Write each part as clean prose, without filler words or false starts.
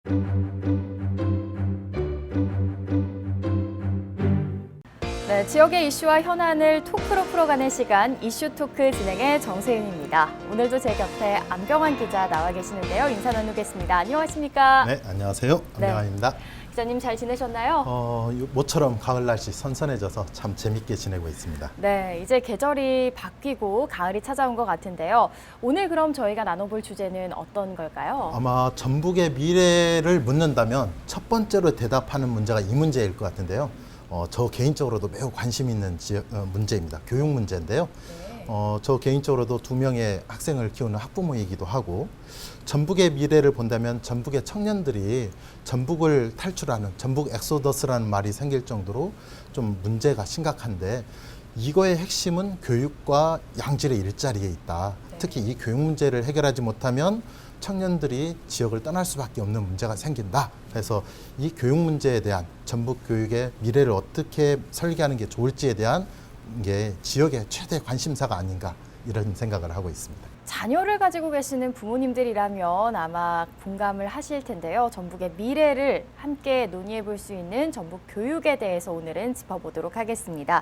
네, 지역의 이슈와 현안을 토크로 풀어가는 시간 이슈 토크 진행의 정세윤입니다. 오늘도 제 곁에 안병환 기자 나와 계시는데요. 인사 나누겠습니다. 안녕하십니까? 네, 안녕하세요. 안병환입니다. 기자님 잘 지내셨나요? 모처럼 가을 날씨 선선해져서 참 재밌게 지내고 있습니다. 네, 이제 계절이 바뀌고 가을이 찾아온 것 같은데요. 오늘 그럼 저희가 나눠볼 주제는 어떤 걸까요? 아마 전북의 미래를 묻는다면 첫 번째로 대답하는 문제가 이 문제일 것 같은데요. 저 개인적으로도 매우 관심 있는 문제입니다. 교육 문제인데요. 저 개인적으로도 2명의 학생을 키우는 학부모이기도 하고 전북의 미래를 본다면 전북의 청년들이 전북을 탈출하는 전북 엑소더스라는 말이 생길 정도로 좀 문제가 심각한데 이거의 핵심은 교육과 양질의 일자리에 있다. 특히 이 교육 문제를 해결하지 못하면 청년들이 지역을 떠날 수밖에 없는 문제가 생긴다. 그래서 이 교육 문제에 대한 전북 교육의 미래를 어떻게 설계하는 게 좋을지에 대한 게 지역의 최대 관심사가 아닌가 이런 생각을 하고 있습니다. 자녀를 가지고 계시는 부모님들이라면 아마 공감을 하실 텐데요. 전북의 미래를 함께 논의해 볼 수 있는 전북 교육에 대해서 오늘은 짚어보도록 하겠습니다.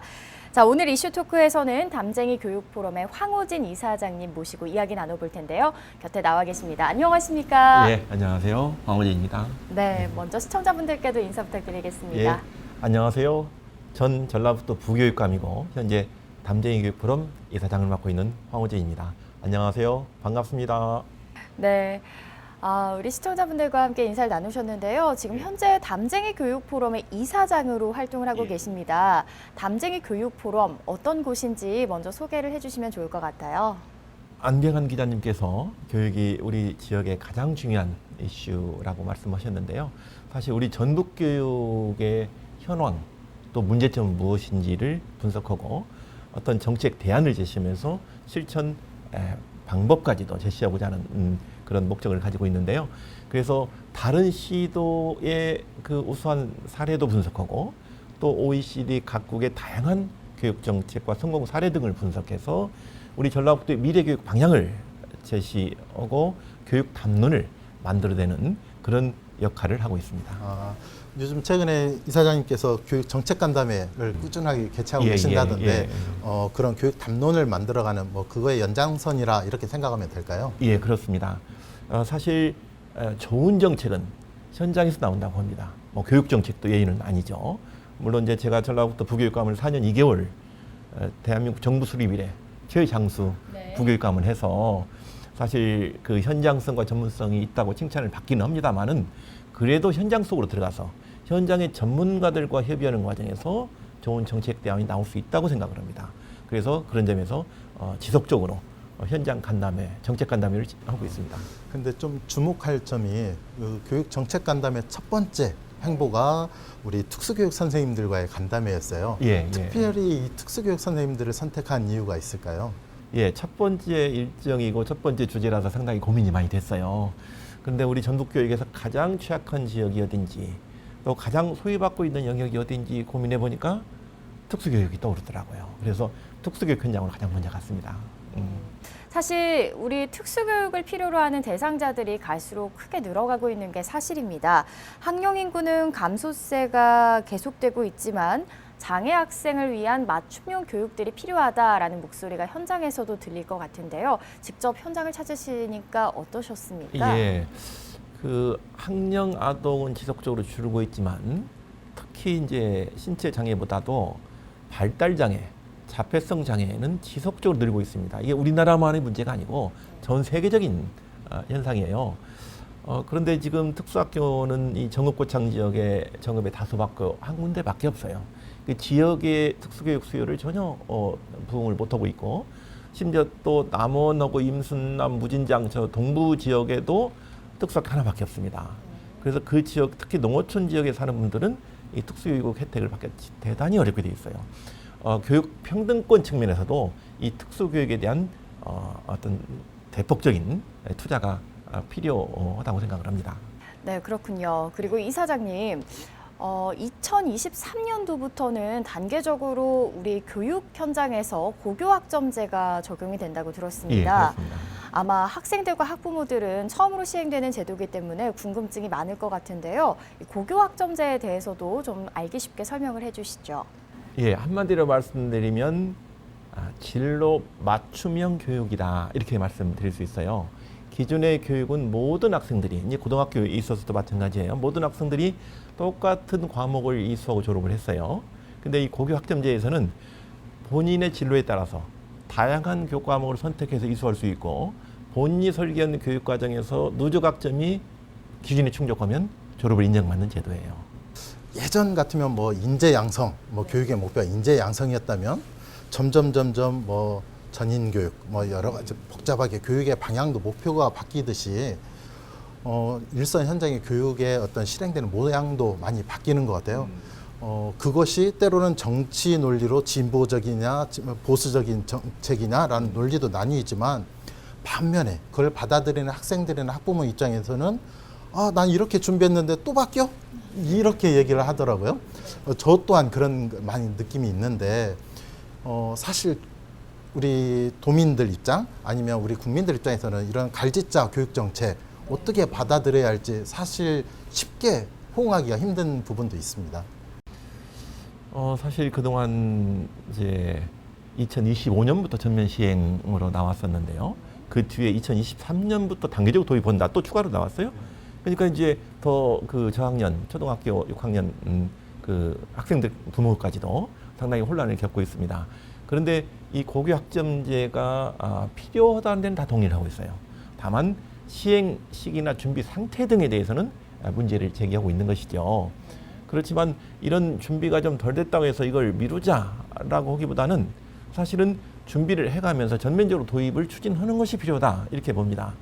자, 오늘 이슈 토크에서는 담쟁이 교육포럼의 황호진 이사장님 모시고 이야기 나눠볼 텐데요. 곁에 나와 계십니다. 안녕하십니까? 네, 안녕하세요. 황호진입니다. 네, 먼저 시청자분들께도 인사 부탁드리겠습니다. 예, 안녕하세요. 전 전라북도 부교육감이고 현재 담쟁이 교육포럼 이사장을 맡고 있는 황호진입니다. 안녕하세요. 반갑습니다. 네. 우리 시청자분들과 함께 인사를 나누셨는데요. 지금 현재 담쟁이 교육포럼의 이사장으로 활동을 하고 계십니다. 담쟁이 교육포럼 어떤 곳인지 먼저 소개를 해주시면 좋을 것 같아요. 안병환 기자님께서 교육이 우리 지역의 가장 중요한 이슈라고 말씀하셨는데요. 사실 우리 전북 교육의 현황 또 문제점은 무엇인지를 분석하고 어떤 정책 대안을 제시하면서 실천 방법까지도 제시하고자 하는 그런 목적을 가지고 있는데요. 그래서 다른 시도의 그 우수한 사례도 분석하고 또 OECD 각국의 다양한 교육 정책과 성공 사례 등을 분석해서 우리 전라북도의 미래 교육 방향을 제시하고 교육 담론을 만들어내는 그런 역할을 하고 있습니다. 요즘 최근에 이사장님께서 교육 정책 간담회를 꾸준하게 개최하고 계신다던데 그런 교육 담론을 만들어가는 뭐 그거의 연장선이라 이렇게 생각하면 될까요? 예, 그렇습니다. 사실 좋은 정책은 현장에서 나온다고 합니다. 뭐 교육 정책도 예의는 아니죠. 물론 이제 제가 전라북도 부교육감을 4년 2개월 대한민국 정부 수립 이래 최장수 부교육감을 해서 사실 그 현장성과 전문성이 있다고 칭찬을 받기는 합니다만은 그래도 현장 속으로 들어가서 현장의 전문가들과 협의하는 과정에서 좋은 정책 대안이 나올 수 있다고 생각을 합니다. 그래서 그런 점에서 지속적으로 현장 간담회, 정책 간담회를 하고 있습니다. 근데 좀 주목할 점이 그 교육 정책 간담회 첫 번째 행보가 우리 특수교육 선생님들과의 간담회였어요. 특별히 이 특수교육 선생님들을 선택한 이유가 있을까요? 예, 첫 번째 일정이고 첫 번째 주제라서 상당히 고민이 많이 됐어요. 그런데 우리 전북교육에서 가장 취약한 지역이 어딘지 또 가장 소외받고 있는 영역이 어딘지 고민해 보니까 특수교육이 떠오르더라고요. 그래서 특수교육 현장으로 가장 먼저 갔습니다. 사실 우리 특수교육을 필요로 하는 대상자들이 갈수록 크게 늘어가고 있는 게 사실입니다. 학령 인구는 감소세가 계속되고 있지만 장애 학생을 위한 맞춤형 교육들이 필요하다라는 목소리가 현장에서도 들릴 것 같은데요. 직접 현장을 찾으시니까 어떠셨습니까? 예, 그 학령 아동은 지속적으로 줄고 있지만 특히 이제 신체 장애보다도 발달 장애, 자폐성 장애는 지속적으로 늘고 있습니다. 이게 우리나라만의 문제가 아니고 전 세계적인 현상이에요. 그런데 지금 특수학교는 이 정읍고창 지역의 정읍에 다소밖에 한 군데밖에 없어요. 그 지역의 특수교육 수요를 전혀 부응을 못하고 있고 심지어 또 남원하고 임순남, 무진장 저 동부 지역에도 특수학교 하나밖에 없습니다. 그래서 그 지역 특히 농어촌 지역에 사는 분들은 이 특수교육 혜택을 받기 대단히 어렵게 돼 있어요. 교육 평등권 측면에서도 이 특수교육에 대한 어떤 대폭적인 투자가 필요하다고 생각을 합니다. 네, 그렇군요. 그리고 이사장님, 2023년도부터는 단계적으로 우리 교육 현장에서 고교학점제가 적용이 된다고 들었습니다. 예, 그렇습니다. 아마 학생들과 학부모들은 처음으로 시행되는 제도이기 때문에 궁금증이 많을 것 같은데요. 이 고교학점제에 대해서도 좀 알기 쉽게 설명을 해주시죠. 예, 한마디로 말씀드리면 진로 맞춤형 교육이다 이렇게 말씀드릴 수 있어요. 기존의 교육은 모든 학생들이 이제 고등학교에 있어서도 마찬가지예요. 모든 학생들이 똑같은 과목을 이수하고 졸업을 했어요. 근데 이 고교 학점제에서는 본인의 진로에 따라서 다양한 교육 과목을 선택해서 이수할 수 있고 본인이 설계한 교육 과정에서 누적 학점이 기준에 충족하면 졸업을 인정받는 제도예요. 예전 같으면 뭐 인재 양성, 뭐 교육의 목표가 인재 양성이었다면 점점 뭐 전인 교육, 뭐 여러 가지 복잡하게 교육의 방향도 목표가 바뀌듯이 일선 현장의 교육의 어떤 실행되는 모양도 많이 바뀌는 것 같아요. 그것이 때로는 정치 논리로 진보적이냐 보수적인 정책이냐라는 논리도 나뉘지만 반면에 그걸 받아들이는 학생들이나 학부모 입장에서는 난 이렇게 준비했는데 또 바뀌어? 이렇게 얘기를 하더라고요. 저 또한 그런 많이 느낌이 있는데 사실 우리 도민들 입장 아니면 우리 국민들 입장에서는 이런 갈지자 교육 정책 어떻게 받아들여야 할지 사실 쉽게 호응하기가 힘든 부분도 있습니다. 사실 그동안 이제 2025년부터 전면 시행으로 나왔었는데요. 그 뒤에 2023년부터 단계적으로 도입한다 또 추가로 나왔어요. 그러니까 이제 더 그 저학년, 초등학교 6학년 그 학생들 부모까지도 상당히 혼란을 겪고 있습니다. 그런데 이 고교 학점제가 필요하다는 데는 다 동의를 하고 있어요. 다만 시행 시기나 준비 상태 등에 대해서는 문제를 제기하고 있는 것이죠. 그렇지만 이런 준비가 좀 덜 됐다고 해서 이걸 미루자라고 하기보다는 사실은 준비를 해가면서 전면적으로 도입을 추진하는 것이 필요하다 이렇게 봅니다.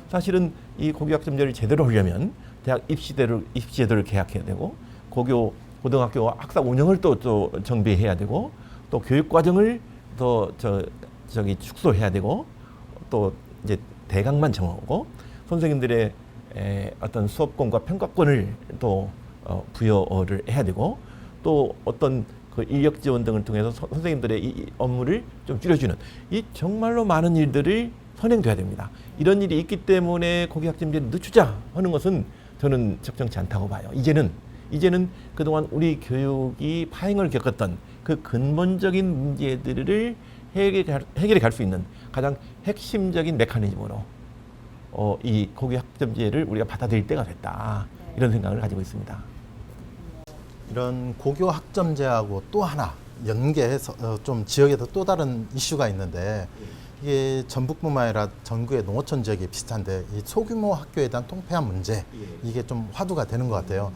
사실은 이 고교학점제를 제대로 하려면 대학 입시제도를 개혁해야 되고 고등학교 학사 운영을 또 정비해야 되고 또 교육과정을 더 축소해야 되고 또 이제 대강만 정하고 선생님들의 어떤 수업권과 평가권을 또 부여를 해야 되고 또 어떤 그 인력 지원 등을 통해서 선생님들의 이 업무를 좀 줄여주는 이 정말로 많은 일들을 선행돼야 됩니다. 이런 일이 있기 때문에 고교학점제를 늦추자 하는 것은 저는 적정치 않다고 봐요. 이제는 그동안 우리 교육이 파행을 겪었던 그 근본적인 문제들을 해결해 갈 수 있는 가장 핵심적인 메커니즘으로 이 고교학점제를 우리가 받아들일 때가 됐다. 이런 생각을 가지고 있습니다. 이런 고교 학점제하고 또 하나 연계해서 좀 지역에서 또 다른 이슈가 있는데 이게 전북뿐만 아니라 전국의 농어촌 지역이 비슷한데 이 소규모 학교에 대한 통폐합 문제 이게 좀 화두가 되는 것 같아요.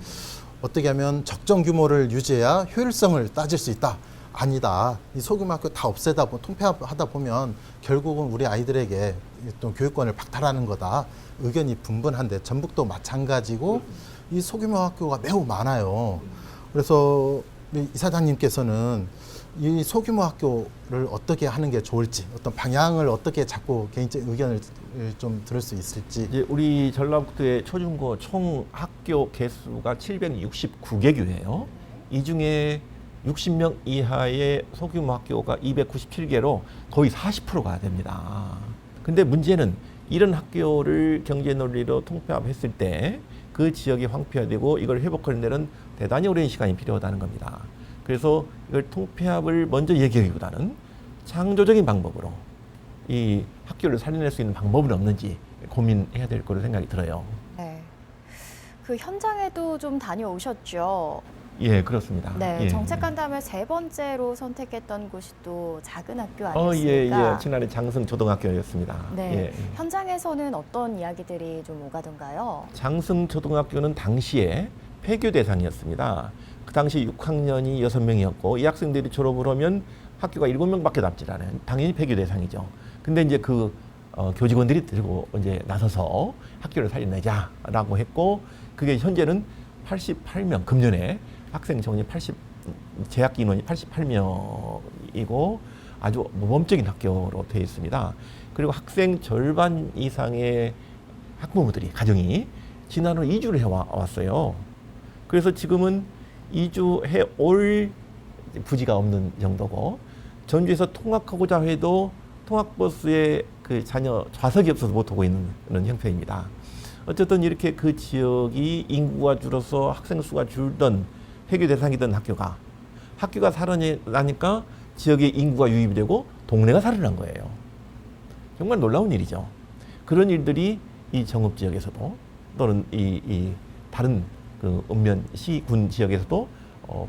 어떻게 하면 적정 규모를 유지해야 효율성을 따질 수 있다. 아니다. 이 소규모 학교 다 없애다 보면 통폐합하다 보면 결국은 우리 아이들에게 또 교육권을 박탈하는 거다. 의견이 분분한데 전북도 마찬가지고 이 소규모 학교가 매우 많아요. 그래서 이사장님께서는 이 소규모 학교를 어떻게 하는 게 좋을지 어떤 방향을 어떻게 잡고 개인적 의견을 좀 들을 수 있을지. 이제 우리 전라북도의 초중고 총 학교 개수가 769개 교예요. 이 중에 60명 이하의 소규모 학교가 297개로 거의 40%가 됩니다. 근데 문제는 이런 학교를 경제 논리로 통폐합했을 때 그 지역이 황폐화되고 이걸 회복하는 데는 대단히 오랜 시간이 필요하다는 겁니다. 그래서 이걸 통폐합을 먼저 얘기하기보다는 창조적인 방법으로 이 학교를 살려낼 수 있는 방법은 없는지 고민해야 될 거로 생각이 들어요. 네. 그 현장에도 좀 다녀오셨죠? 예, 그렇습니다. 네, 예. 정책 간담회 세 번째로 선택했던 곳이 또 작은 학교 예, 아니었습니까? 예. 지난해 장승 초등학교였습니다. 네, 예. 현장에서는 어떤 이야기들이 좀 오가던가요? 장승 초등학교는 당시에 폐교 대상이었습니다. 그 당시 6학년이 6명이었고 이 학생들이 졸업을 하면 학교가 7명밖에 남질 않아요. 당연히 폐교 대상이죠. 근데 이제 그 교직원들이 들고 이제 나서서 학교를 살려내자라고 했고 그게 현재는 88명, 금년에 학생 정원이 재학기 인원이 88명이고 아주 모범적인 학교로 되어 있습니다. 그리고 학생 절반 이상의 학부모들이 가정이 지난해 2주를 해왔어요. 그래서 지금은 2주 해올 부지가 없는 정도고 전주에서 통학하고자 해도 통학버스의 그 자녀 좌석이 없어서 못 오고 있는 그런 형편입니다. 어쨌든 이렇게 그 지역이 인구가 줄어서 학생 수가 줄던 회계 대상이던 학교가 살아나니까 지역의 인구가 유입이 되고 동네가 살아난 거예요. 정말 놀라운 일이죠. 그런 일들이 이 정읍 지역에서도 또는 이 다른 그 읍면 시군 지역에서도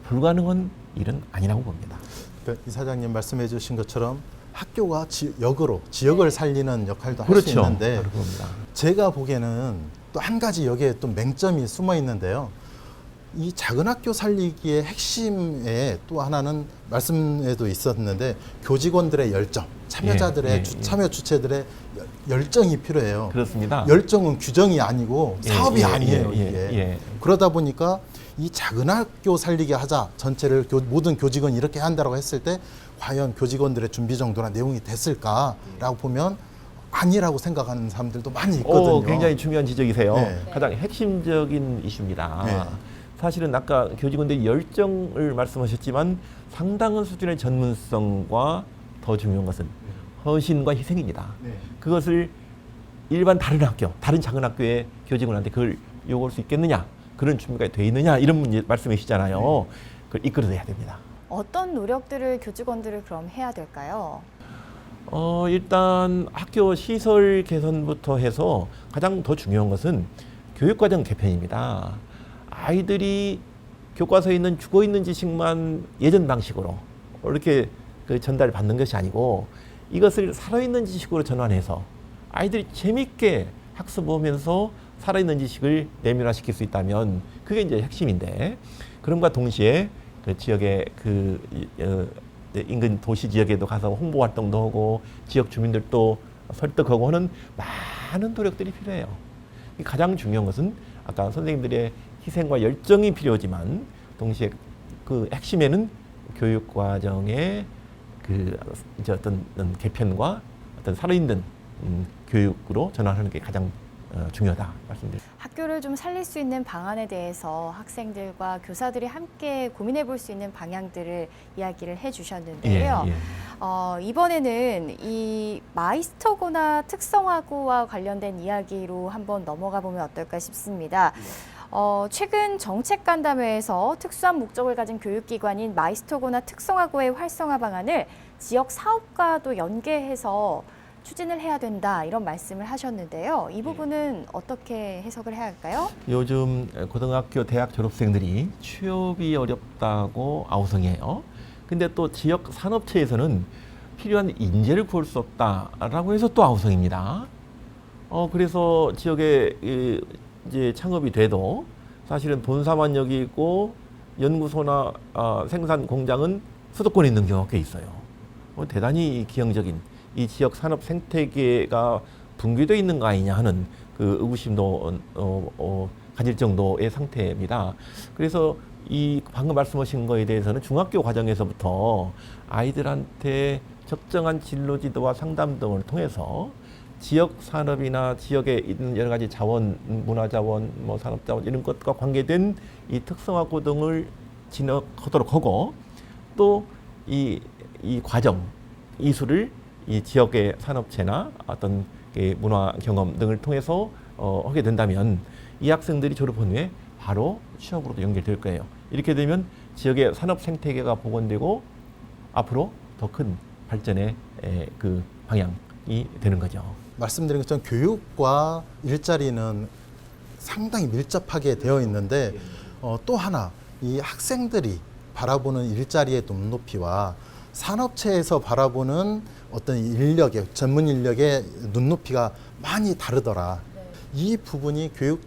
불가능한 일은 아니라고 봅니다. 그러니까 이사장님 말씀해 주신 것처럼 학교가 역으로 지역을 살리는 역할도 할 수 그렇죠. 있는데 바로 그겁니다. 제가 보기에는 또 한 가지 여기에 또 맹점이 숨어 있는데요. 이 작은 학교 살리기의 핵심에 또 하나는 말씀에도 있었는데 교직원들의 열정, 참여자들의 예. 참여 주체들의 열정이 필요해요. 그렇습니다. 열정은 규정이 아니고 예, 사업이 예, 아니에요. 예, 예, 이게. 예. 그러다 보니까 이 작은 학교 살리게 하자 전체를 모든 교직원 이렇게 한다고 했을 때 과연 교직원들의 준비 정도나 내용이 됐을까라고 보면 아니라고 생각하는 사람들도 많이 있거든요. 굉장히 중요한 지적이세요. 네. 가장 핵심적인 이슈입니다. 네. 사실은 아까 교직원들의 열정을 말씀하셨지만 상당한 수준의 전문성과 더 중요한 것은 헌신과 희생입니다. 네. 그것을 일반 다른 작은 학교의 교직원한테 그걸 요구할 수 있겠느냐, 그런 준비가 돼 있느냐, 이런 문제 말씀이시잖아요. 그걸 이끌어내야 됩니다. 어떤 노력들을 교직원들을 그럼 해야 될까요? 일단 학교 시설 개선부터 해서 가장 더 중요한 것은 교육과정 개편입니다. 아이들이 교과서에 있는 죽어 있는 지식만 예전 방식으로 이렇게 그 전달받는 것이 아니고 이것을 살아있는 지식으로 전환해서 아이들이 재밌게 학습하면서 살아있는 지식을 내면화시킬 수 있다면 그게 이제 핵심인데, 그럼과 동시에 그 지역의 인근 도시 지역에도 가서 홍보 활동도 하고 지역 주민들도 설득하고 하는 많은 노력들이 필요해요. 가장 중요한 것은 아까 선생님들의 희생과 열정이 필요하지만 동시에 그 핵심에는 교육 과정의 이제 어떤 개편과 어떤 살아있는 교육으로 전환하는 게 가장 중요하다 말씀드립니다. 학교를 좀 살릴 수 있는 방안에 대해서 학생들과 교사들이 함께 고민해 볼 수 있는 방향들을 이야기를 해 주셨는데요. 이번에는 이 마이스터고나 특성화고와 관련된 이야기로 한번 넘어가 보면 어떨까 싶습니다. 최근 정책 간담회에서 특수한 목적을 가진 교육기관인 마이스터고나 특성화고의 활성화 방안을 지역 사업과도 연계해서 추진을 해야 된다, 이런 말씀을 하셨는데요. 이 부분은 어떻게 해석을 해야 할까요? 요즘 고등학교, 대학 졸업생들이 취업이 어렵다고 아우성해요. 근데 또 지역 산업체에서는 필요한 인재를 구할 수 없다라고 해서 또 아우성입니다. 그래서 지역에 이제 창업이 돼도 사실은 본사만 여기 있고 연구소나 생산 공장은 수도권에 있는 경우가 꽤 있어요. 대단히 기형적인 이 지역 산업 생태계가 붕괴되어 있는 거 아니냐 하는 그 의구심도 가질 정도의 상태입니다. 그래서 이 방금 말씀하신 거에 대해서는 중학교 과정에서부터 아이들한테 적정한 진로 지도와 상담 등을 통해서 지역 산업이나 지역에 있는 여러 가지 자원, 문화 자원, 산업 자원 이런 것과 관계된 이 특성화고 등을 진학하도록 하고, 또 이 과정, 이수를 이 지역의 산업체나 어떤 문화 경험 등을 통해서 하게 된다면 이 학생들이 졸업한 후에 바로 취업으로도 연결될 거예요. 이렇게 되면 지역의 산업 생태계가 복원되고 앞으로 더 큰 발전의 그 방향이 되는 거죠. 말씀드린 것처럼 교육과 일자리는 상당히 밀접하게 되어 있는데 또 하나 이 학생들이 바라보는 일자리의 눈높이와 산업체에서 바라보는 어떤 인력의 전문 인력의 눈높이가 많이 다르더라. 이 부분이 교육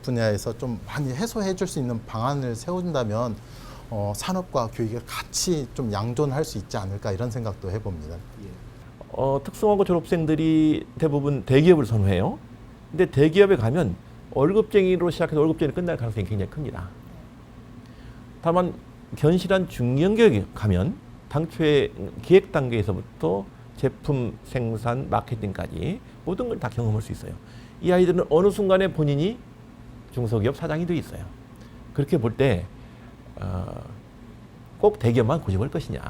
분야에서 좀 많이 해소해 줄 수 있는 방안을 세운다면 산업과 교육을 같이 좀 양존할 수 있지 않을까, 이런 생각도 해봅니다. 특성화고 졸업생들이 대부분 대기업을 선호해요. 근데 대기업에 가면 월급쟁이로 시작해서 월급쟁이로 끝날 가능성이 굉장히 큽니다. 다만 견실한 중견기업에 가면 당초에 기획 단계에서부터 제품 생산, 마케팅까지 모든 걸 다 경험할 수 있어요. 이 아이들은 어느 순간에 본인이 중소기업 사장이 돼 있어요. 그렇게 볼 때 꼭 대기업만 고집할 것이냐,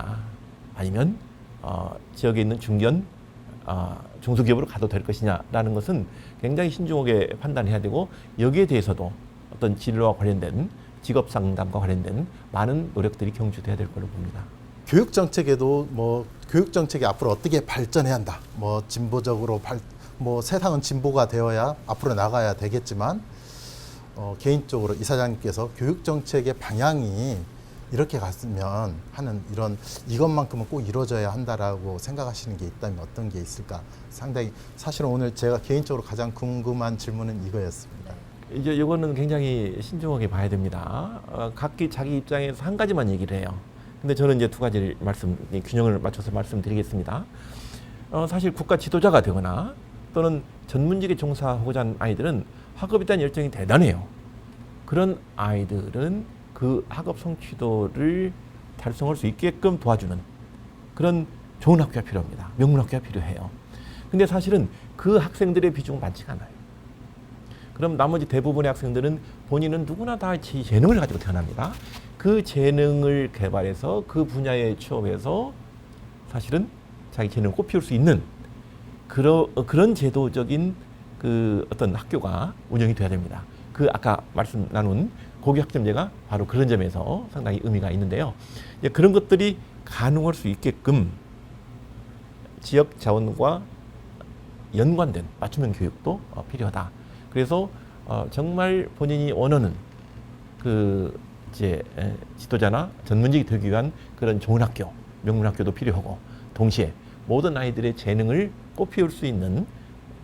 아니면 지역에 있는 중견, 중소기업으로 가도 될 것이냐라는 것은 굉장히 신중하게 판단해야 되고 여기에 대해서도 어떤 진로와 관련된 직업 상담과 관련된 많은 노력들이 경주돼야 될 걸로 봅니다. 교육 정책에도 뭐 교육 정책이 앞으로 어떻게 발전해야 한다. 뭐 진보적으로 뭐 세상은 진보가 되어야 앞으로 나가야 되겠지만 개인적으로 이사장님께서 교육 정책의 방향이 이렇게 갔으면 하는 이런 이것만큼은 꼭 이루어져야 한다라고 생각하시는 게 있다면 어떤 게 있을까? 상당히 사실은 오늘 제가 개인적으로 가장 궁금한 질문은 이거였습니다. 이제 이거는 굉장히 신중하게 봐야 됩니다. 각기 자기 입장에서 한 가지만 얘기를 해요. 근데 저는 이제 두 가지를 균형을 맞춰서 말씀드리겠습니다. 사실 국가 지도자가 되거나 또는 전문직에 종사하고자 하는 아이들은 학업에 대한 열정이 대단해요. 그런 아이들은 그 학업 성취도를 달성할 수 있게끔 도와주는 그런 좋은 학교가 필요합니다. 명문 학교가 필요해요. 근데 사실은 그 학생들의 비중은 많지가 않아요. 그럼 나머지 대부분의 학생들은 본인은 누구나 다 재능을 가지고 태어납니다. 그 재능을 개발해서 그 분야에 취업해서 사실은 자기 재능을 꽃피울 수 있는 그런 제도적인 그 어떤 학교가 운영이 돼야 됩니다. 그 아까 말씀 나눈 고교학점제가 바로 그런 점에서 상당히 의미가 있는데요. 이제 그런 것들이 가능할 수 있게끔 지역 자원과 연관된 맞춤형 교육도 필요하다. 그래서 정말 본인이 원하는 그 이제 지도자나 전문직이 되기 위한 그런 좋은 학교, 명문 학교도 필요하고 동시에 모든 아이들의 재능을 꽃피울 수 있는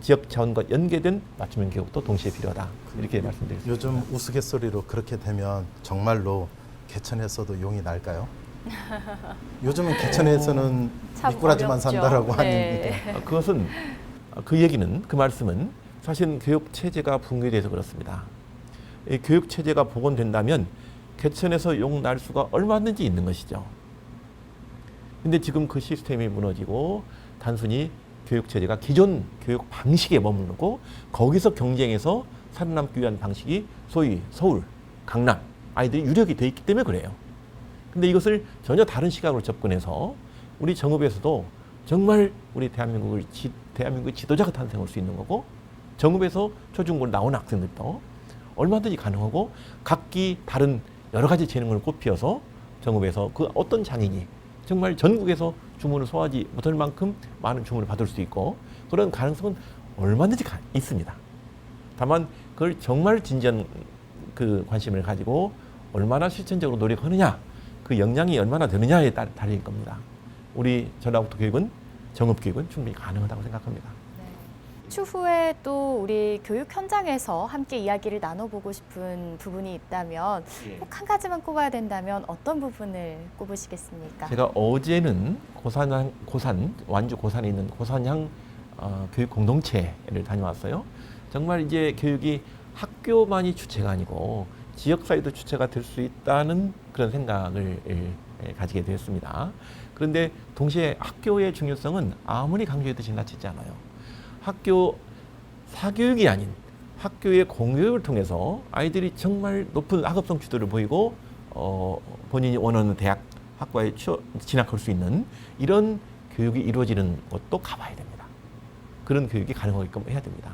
지역 자원과 연계된 맞춤형 교육도 동시에 필요하다. 이렇게 말씀드리겠습니다. 요즘 우스갯소리로 그렇게 되면 정말로 개천에서도 용이 날까요? 요즘은 개천에서는 미꾸라지만 산다라고 네. 하는데 그것은 그 말씀은 사실 교육 체제가 붕괴돼서 그렇습니다. 이 교육 체제가 복원된다면 개천에서 용 날 수가 얼마든지 있는 것이죠. 근데 지금 그 시스템이 무너지고 단순히 교육 체제가 기존 교육 방식에 머무르고 거기서 경쟁해서 살아남기 위한 방식이 소위 서울, 강남 아이들이 유력이 돼 있기 때문에 그래요. 근데 이것을 전혀 다른 시각으로 접근해서 우리 정읍에서도 정말 우리 대한민국의 지도자가 탄생할 수 있는 거고 정읍에서 초중고로 나온 학생들도 얼마든지 가능하고 각기 다른 여러 가지 재능을 꽃피워서 정읍에서 그 어떤 장인이 정말 전국에서 주문을 소화하지 못할 만큼 많은 주문을 받을 수 있고 그런 가능성은 얼마든지 있습니다. 다만 그걸 정말 진지한 그 관심을 가지고 얼마나 실천적으로 노력하느냐 그 역량이 얼마나 되느냐에 따라 달릴 겁니다. 우리 전라북도 교육은 정읍교육은 충분히 가능하다고 생각합니다. 추후에 또 우리 교육 현장에서 함께 이야기를 나눠보고 싶은 부분이 있다면 꼭 한 가지만 꼽아야 된다면 어떤 부분을 꼽으시겠습니까? 제가 어제는 완주 고산에 있는 고산향 교육 공동체를 다녀왔어요. 정말 이제 교육이 학교만이 주체가 아니고 지역사회도 주체가 될 수 있다는 그런 생각을 가지게 되었습니다. 그런데 동시에 학교의 중요성은 아무리 강조해도 지나치지 않아요. 학교 사교육이 아닌 학교의 공교육을 통해서 아이들이 정말 높은 학업 성취도를 보이고 본인이 원하는 대학 학과에 진학할 수 있는 이런 교육이 이루어지는 곳도 가봐야 됩니다. 그런 교육이 가능하게끔 해야 됩니다.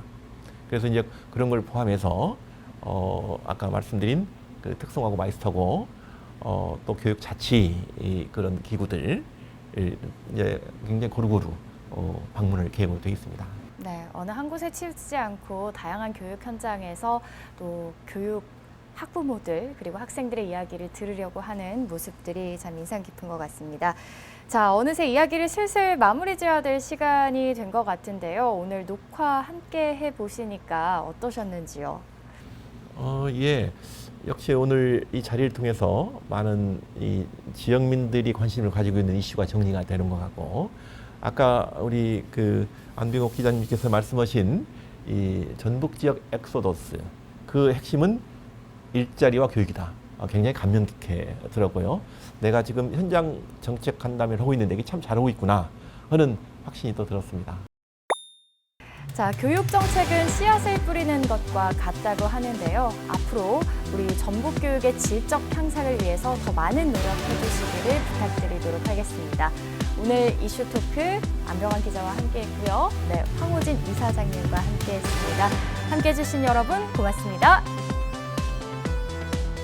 그래서 이제 그런 걸 포함해서 아까 말씀드린 그 특성화고 마이스터고 또 교육 자치 그런 기구들 이제 굉장히 고루고루 방문을 계획으로 되어 있습니다. 네, 어느 한 곳에 치우치지 않고 다양한 교육 현장에서 또 교육 학부모들 그리고 학생들의 이야기를 들으려고 하는 모습들이 참 인상 깊은 것 같습니다. 자, 어느새 이야기를 슬슬 마무리 지어야 될 시간이 된 것 같은데요. 오늘 녹화 함께 해보시니까 어떠셨는지요? 예. 역시 오늘 이 자리를 통해서 많은 이 지역민들이 관심을 가지고 있는 이슈가 정리가 되는 것 같고 아까 우리 그 안병옥 기자님께서 말씀하신 이 전북 지역 엑소더스 그 핵심은 일자리와 교육이다. 굉장히 감명 깊게 들었고요. 내가 지금 현장 정책 간담회를 하고 있는데 이게 참 잘하고 있구나 하는 확신이 또 들었습니다. 자, 교육 정책은 씨앗을 뿌리는 것과 같다고 하는데요. 앞으로 우리 전북 교육의 질적 향상을 위해서 더 많은 노력해 주시기를 부탁드리도록 하겠습니다. 오늘 이슈 토크 안병환 기자와 함께했고요. 네, 황호진 이사장님과 함께했습니다. 함께해 주신 여러분 고맙습니다.